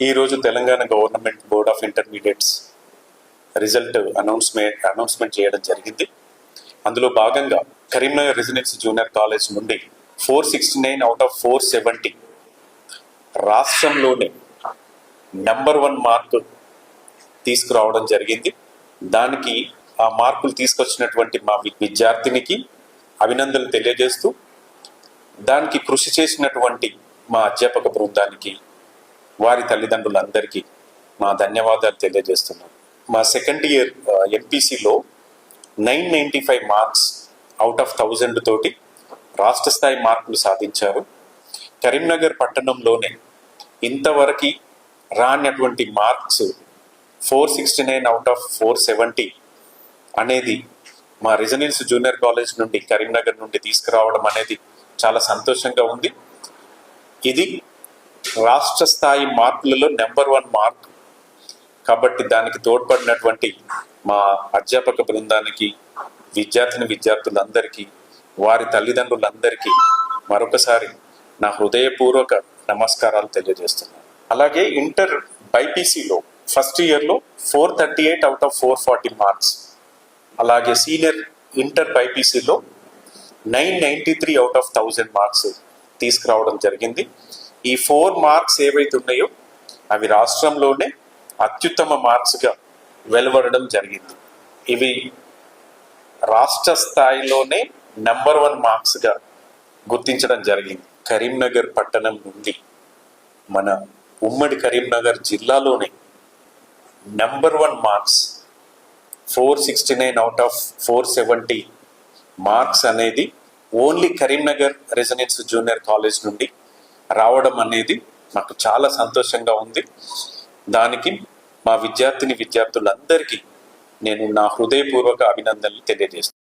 ఈరోజు Telangana government board of intermediates result announcement చేయడం జరిగింది. అందులో భాగంగా కరీంనగర్ రెసిడెన్సీ జూనియర్ కాలేజ్ నుండి 469 అవుట్ ఆఫ్ 470 రాష్ట్రంలోనే నెంబర్ 1 మార్క్ తీసుకురావడం జరిగింది. దానికి ఆ మార్కులు తీసుకొచ్చినటువంటి మా విద్యార్థినికి అభినందనలు తెలియజేస్తూ, దానికి కృషి చేసినటువంటి మా అధ్యాపక బృందానికి, వారి తల్లిదండ్రులందరికీ మా ధన్యవాదాలు తెలియజేస్తున్నాను. మా సెకండ్ ఇయర్ ఎంపీసీలో 995 మార్క్స్ అవుట్ ఆఫ్ 1000 తోటి రాష్ట్ర స్థాయి మార్కులు సాధించారు. కరీంనగర్ పట్టణంలోనే ఇంతవరకు రానటువంటి మార్క్స్ 469 అవుట్ ఆఫ్ 470 అనేది మా రెసిడెన్స్ జూనియర్ కాలేజ్ నుండి కరీంనగర్ నుండి తీసుకురావడం అనేది చాలా సంతోషంగా ఉంది. ఇది రాష్ట్ర స్థాయి మార్కులలో నెంబర్ 1 మార్క్ కాబట్టి దానికి తోడ్పడినటువంటి మా అధ్యాపక బృందానికి, విద్యార్థులందరికీ, వారి తల్లిదండ్రులందరికీ మరొకసారి నా హృదయపూర్వక నమస్కారాలు తెలియజేస్తున్నాను. అలాగే ఇంటర్ బైపీసీలో ఫస్ట్ ఇయర్లో 438 అవుట్ ఆఫ్ 440 మార్క్స్, అలాగే సీనియర్ ఇంటర్ బైపీసీలో 993 అవుట్ ఆఫ్ 1000 మార్క్స్ తీసుకురావడం జరిగింది. ఈ 4 మార్క్స్ ఏవైతే ఉన్నాయో అవి రాష్ట్రంలోనే అత్యుత్తమ మార్క్స్గా వెలువడడం జరిగింది. ఇవి రాష్ట్ర స్థాయిలోనే నెంబర్ 1 మార్క్స్గా గుర్తించడం జరిగింది. కరీంనగర్ పట్టణం నుండి మన ఉమ్మడి కరీంనగర్ జిల్లాలోనే number 1 marks 469 out of 470 marks అనేది only Karimnagar residence junior college నుండి రావడం అనేది నాకు చాలా సంతోషంగా ఉంది. దానికి మా విద్యార్థులందరికీ నేను నా హృదయపూర్వక అభినందనలు తెలియజేస్తాను.